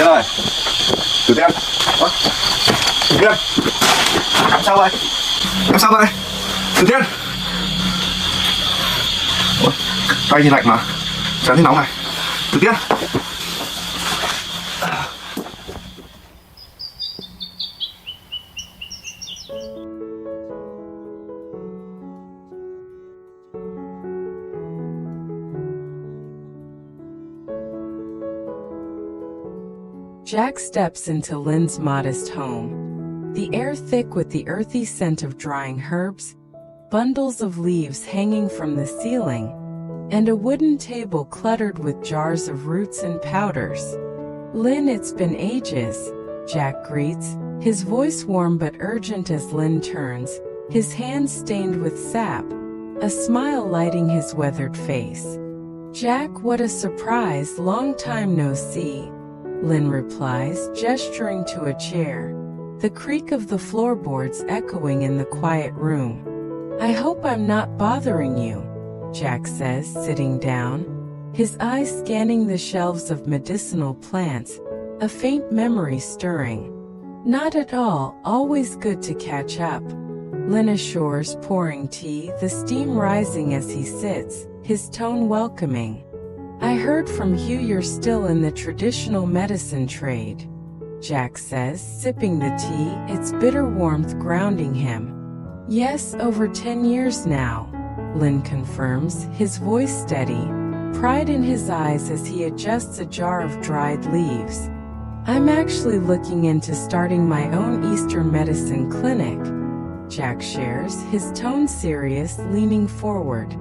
Tien ơi. Tu Tien. Ủa? Tu Tien. Em sao vậy? Em sao vậy? Tu Tien. Ủa? Tay thì lạnh mà. Chán thấy nóng này. Tu Tien. Jack steps into Lynn's modest home, the air thick with the earthy scent of drying herbs, bundles of leaves hanging from the ceiling, and a wooden table cluttered with jars of roots and powders. "Lynn, it's been ages," Jack greets, his voice warm but urgent as Lynn turns, his hands stained with sap, a smile lighting his weathered face. "Jack, what a surprise, long time no see," Lynn replies, gesturing to a chair, the creak of the floorboards echoing in the quiet room. "I hope I'm not bothering you," Jack says, sitting down, his eyes scanning the shelves of medicinal plants, a faint memory stirring. "Not at all, always good to catch up," Lynn assures, pouring tea, the steam rising as he sits, his tone welcoming. "I heard from Hugh you're still in the traditional medicine trade," Jack says, sipping the tea, its bitter warmth grounding him. "Yes, over 10 years now," Lynn confirms, his voice steady, pride in his eyes as he adjusts a jar of dried leaves. "I'm actually looking into starting my own Eastern medicine clinic," Jack shares, his tone serious, leaning forward.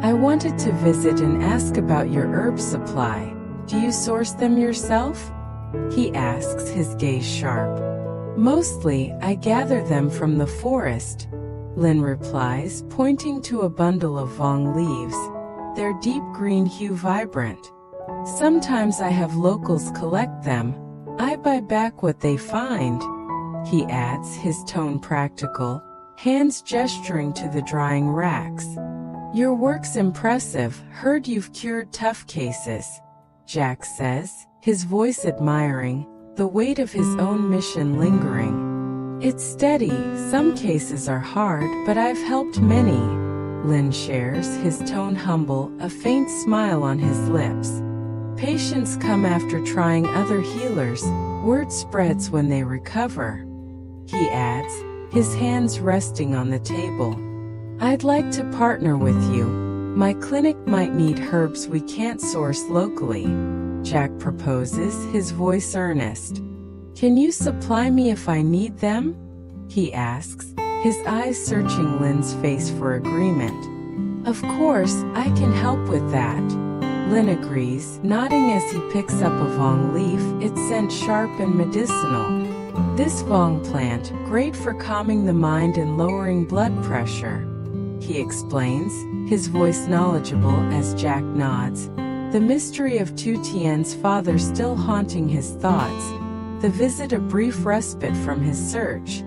"I wanted to visit and ask about your herb supply. Do you source them yourself?" he asks, his gaze sharp. "Mostly, I gather them from the forest," Lynn replies, pointing to a bundle of vong leaves, their deep green hue vibrant. "Sometimes I have locals collect them. I buy back what they find," he adds, his tone practical, hands gesturing to the drying racks. "Your work's impressive, heard you've cured tough cases," Jack says, his voice admiring, the weight of his own mission lingering. "It's steady, some cases are hard, but I've helped many," Lynn shares, his tone humble, a faint smile on his lips. "Patients come after trying other healers, word spreads when they recover," he adds, his hands resting on the table. "I'd like to partner with you. My clinic might need herbs we can't source locally," Jack proposes, his voice earnest. "Can you supply me if I need them?" he asks, his eyes searching Lynn's face for agreement. "Of course, I can help with that," Lynn agrees, nodding as he picks up a vong leaf, its scent sharp and medicinal. "This vong plant, great for calming the mind and lowering blood pressure," he explains, his voice knowledgeable as Jack nods, the mystery of Tu Tien's father still haunting his thoughts, the visit a brief respite from his search.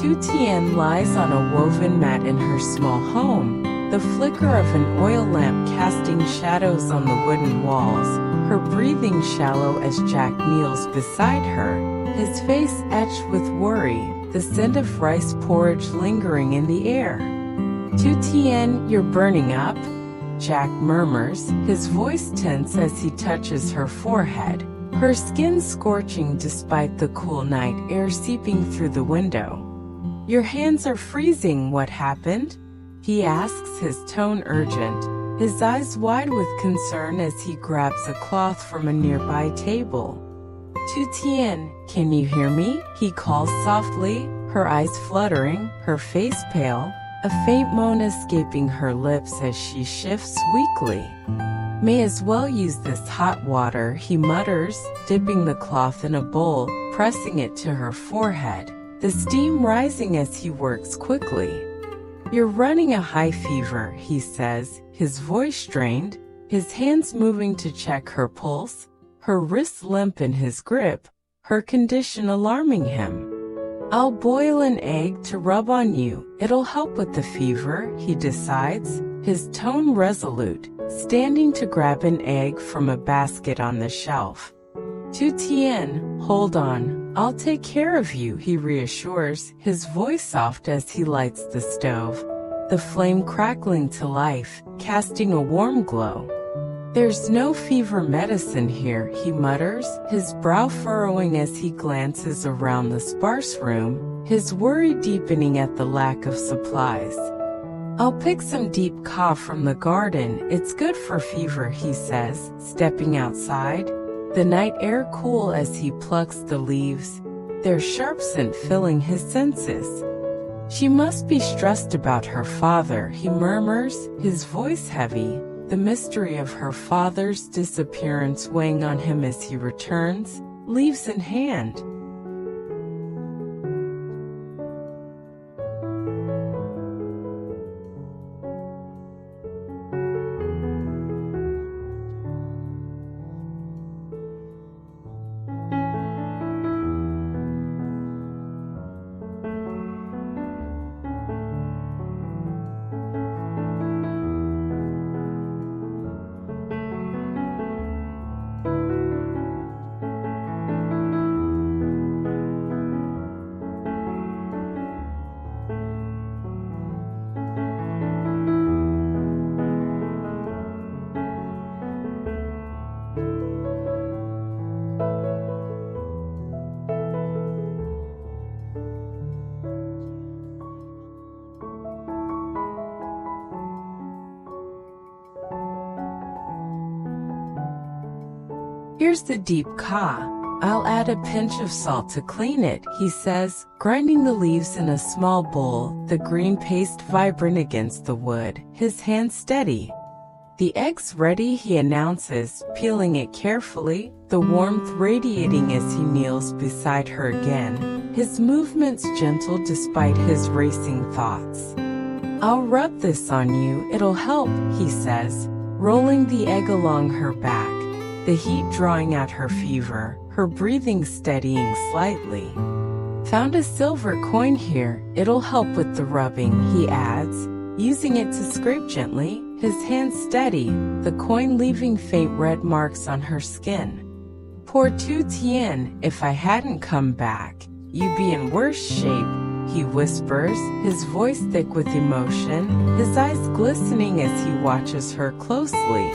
Tu Tien lies on a woven mat in her small home, the flicker of an oil lamp casting shadows on the wooden walls, her breathing shallow as Jack kneels beside her, his face etched with worry, the scent of rice porridge lingering in the air. "Tu Tien, you're burning up," Jack murmurs, his voice tense as he touches her forehead, her skin scorching despite the cool night air seeping through the window. "Your hands are freezing, what happened?" he asks, his tone urgent, his eyes wide with concern as he grabs a cloth from a nearby table. "Tu Tien, can you hear me?" he calls softly, her eyes fluttering, her face pale, a faint moan escaping her lips as she shifts weakly. May as well use this hot water, he mutters, dipping the cloth in a bowl, pressing it to her forehead, the steam rising as he works quickly. You're running a high fever, he says, his voice strained, his hands moving to check her pulse, her wrists limp in his grip, her condition alarming him. I'll boil an egg to rub on you, it'll help with the fever, he decides, his tone resolute, standing to grab an egg from a basket on the shelf. Tu Tien, hold on, I'll take care of you, he reassures, his voice soft as he lights the stove, the flame crackling to life, casting a warm glow. There's no fever medicine here, he mutters, his brow furrowing as he glances around the sparse room, his worry deepening at the lack of supplies. I'll pick some Diep from the garden, it's good for fever, he says, stepping outside, the night air cool as he plucks the leaves, their sharp scent filling his senses. She must be stressed about her father, he murmurs, his voice heavy, the mystery of her father's disappearance weighing on him as he returns, leaves in hand. Here's the Diep. I'll add a pinch of salt to clean it, he says, grinding the leaves in a small bowl, the green paste vibrant against the wood, his hand steady. The egg's ready, he announces, peeling it carefully, the warmth radiating as he kneels beside her again, his movements gentle despite his racing thoughts. I'll rub this on you, it'll help, he says, rolling the egg along her back, the heat drawing out her fever, her breathing steadying slightly. Found a silver coin here, it'll help with the rubbing, he adds, using it to scrape gently, his hand steady, the coin leaving faint red marks on her skin. Poor Tu Tien, if I hadn't come back, you'd be in worse shape, he whispers, his voice thick with emotion, his eyes glistening as he watches her closely.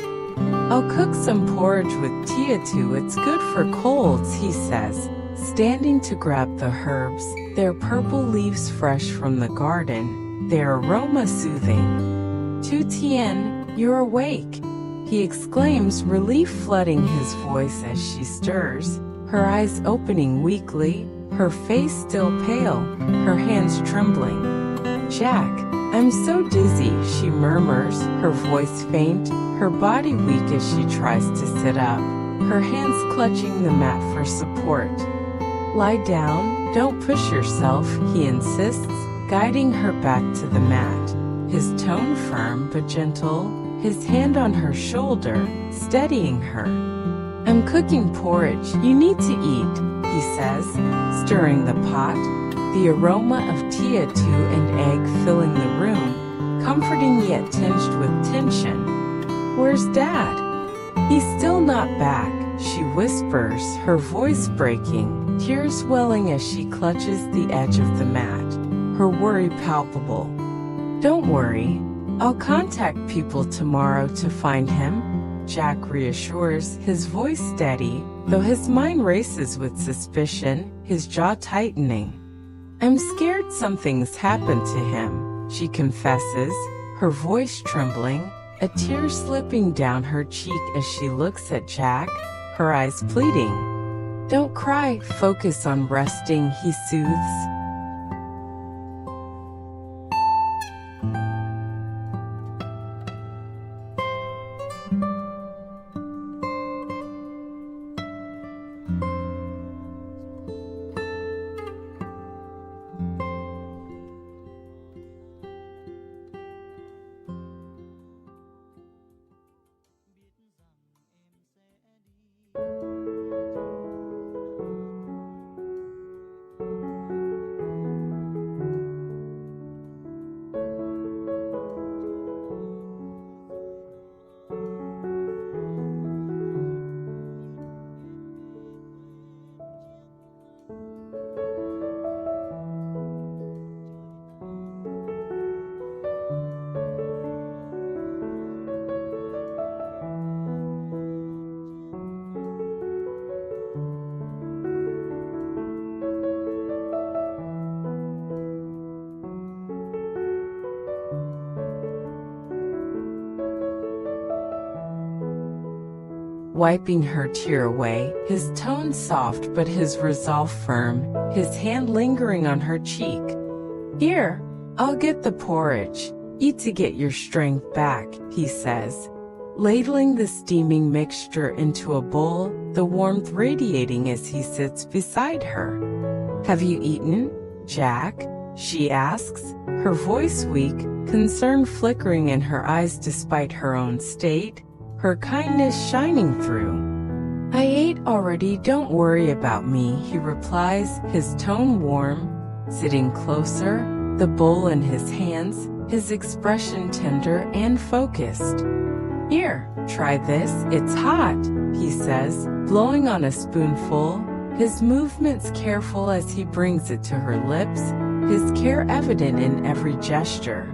I'll cook some porridge with Lytieunu, it's good for colds, he says, standing to grab the herbs, their purple leaves fresh from the garden, their aroma soothing. Tu Tien, you're awake, he exclaims, relief flooding his voice as she stirs, her eyes opening weakly, her face still pale, her hands trembling. Jack, I'm so dizzy, she murmurs, her voice faint, her body weak as she tries to sit up, her hands clutching the mat for support. Lie down, don't push yourself, he insists, guiding her back to the mat, his tone firm but gentle, his hand on her shoulder, steadying her. I'm cooking porridge, you need to eat, he says, stirring the pot, the aroma of Lytieunu and egg filling the room, comforting yet tinged with tension. Where's Dad? He's still not back, she whispers, her voice breaking, tears welling as she clutches the edge of the mat, her worry palpable. Don't worry, I'll contact people tomorrow to find him, Jack reassures, his voice steady, though his mind races with suspicion, his jaw tightening. I'm scared something's happened to him, she confesses, her voice trembling, a tear slipping down her cheek as she looks at Jack, her eyes pleading. Don't cry, focus on resting, he soothes. wiping her tear away, his tone soft but his resolve firm, his hand lingering on her cheek. "Here, I'll get the porridge. Eat to get your strength back," he says, ladling the steaming mixture into a bowl, the warmth radiating as he sits beside her. "Have you eaten, Jack?" she asks, her voice weak, concern flickering in her eyes despite her own state, her kindness shining through. "I ate already, don't worry about me," he replies, his tone warm, sitting closer, the bowl in his hands, his expression tender and focused. "Here, try this, it's hot," he says, blowing on a spoonful, his movements careful as he brings it to her lips, his care evident in every gesture.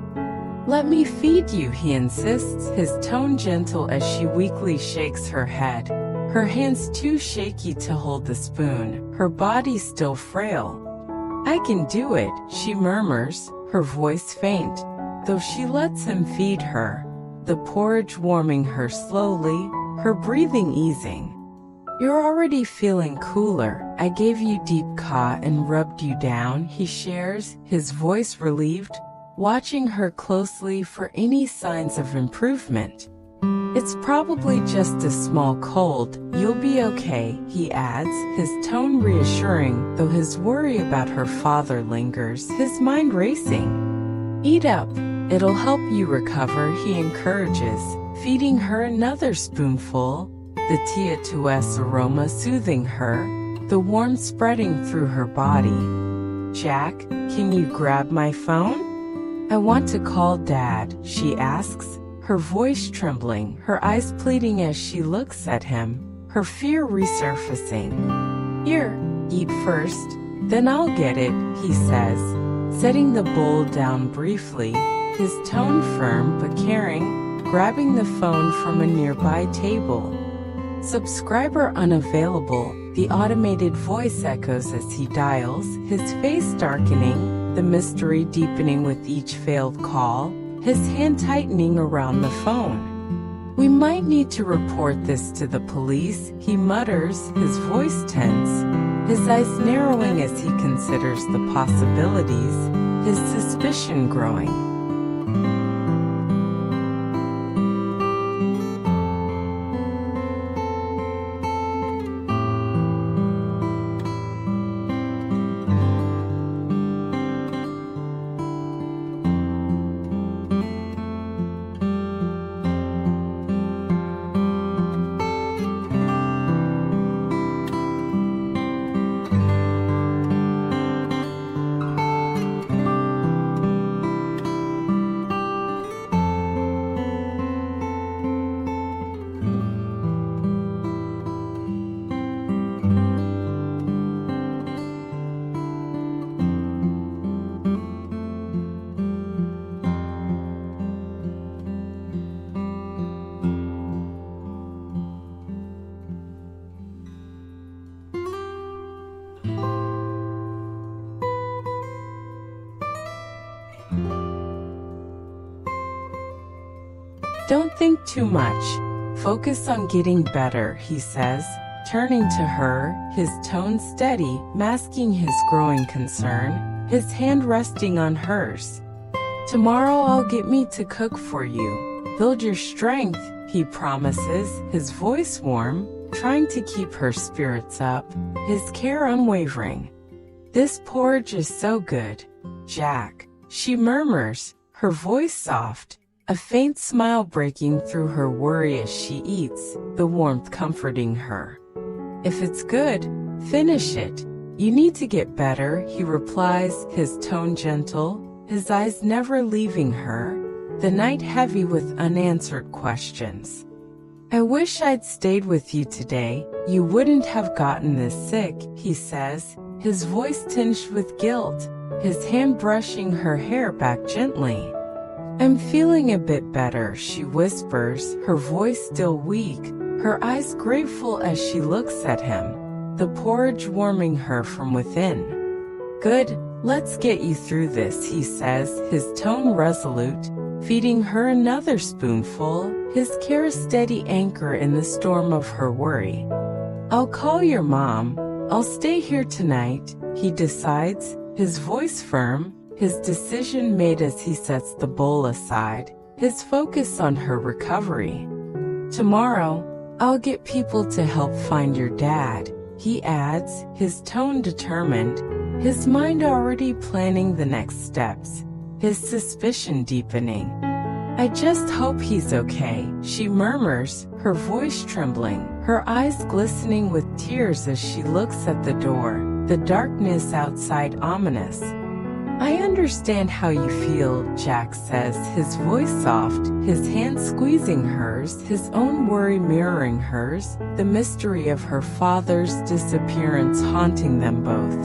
"Let me feed you," he insists, his tone gentle as she weakly shakes her head, her hands too shaky to hold the spoon, her body still frail. "I can do it," she murmurs, her voice faint, though she lets him feed her, the porridge warming her slowly, her breathing easing. "You're already feeling cooler. I gave you Lythica and rubbed you down," he shares, his voice relieved, watching her closely for any signs of improvement. "It's probably just a small cold. You'll be okay," he adds, his tone reassuring, though his worry about her father lingers, his mind racing. "Eat up. It'll help you recover," he encourages, feeding her another spoonful, the Lytietua's aroma soothing her, the warmth spreading through her body. "Jack, can you grab my phone? I want to call Dad," she asks, her voice trembling, her eyes pleading as she looks at him, her fear resurfacing. "Here, eat first, then I'll get it," he says, setting the bowl down briefly, his tone firm but caring, grabbing the phone from a nearby table. "Subscriber unavailable," the automated voice echoes as he dials, his face darkening, the mystery deepening with each failed call, his hand tightening around the phone. "We might need to report this to the police," he mutters, his voice tense, his eyes narrowing as he considers the possibilities, his suspicion growing. "Don't think too much. Focus on getting better," he says, turning to her, his tone steady, masking his growing concern, his hand resting on hers. "Tomorrow I'll get me to cook for you. Build your strength," he promises, his voice warm, trying to keep her spirits up, his care unwavering. "This porridge is so good, Jack," she murmurs, her voice soft, a faint smile breaking through her worry as she eats, the warmth comforting her. "If it's good, finish it. You need to get better," he replies, his tone gentle, his eyes never leaving her, the night heavy with unanswered questions. "I wish I'd stayed with you today. You wouldn't have gotten this sick," he says, his voice tinged with guilt, his hand brushing her hair back gently. "I'm feeling a bit better," she whispers, her voice still weak, her eyes grateful as she looks at him, the porridge warming her from within. "Good, let's get you through this," he says, his tone resolute, feeding her another spoonful, his care a steady anchor in the storm of her worry. "I'll call your mom. I'll stay here tonight," he decides, his voice firm, his decision made as he sets the bowl aside, his focus on her recovery. "Tomorrow, I'll get people to help find your dad," he adds, his tone determined, his mind already planning the next steps, his suspicion deepening. "I just hope he's okay," she murmurs, her voice trembling, her eyes glistening with tears as she looks at the door, the darkness outside ominous. "I understand how you feel," Jack says, his voice soft, his hand squeezing hers, his own worry mirroring hers, the mystery of her father's disappearance haunting them both.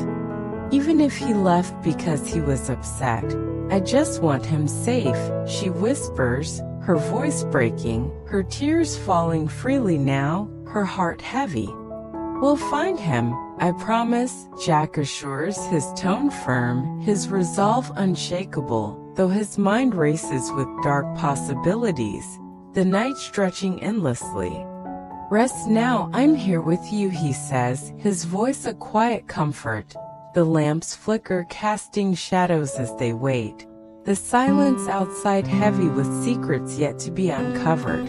"Even if he left because he was upset, I just want him safe," she whispers, her voice breaking, her tears falling freely now, her heart heavy. "We'll find him, I promise," Jack assures, his tone firm, his resolve unshakable, though his mind races with dark possibilities, the night stretching endlessly. "Rest now, I'm here with you," he says, his voice a quiet comfort. The lamps flicker, casting shadows as they wait, the silence outside heavy with secrets yet to be uncovered.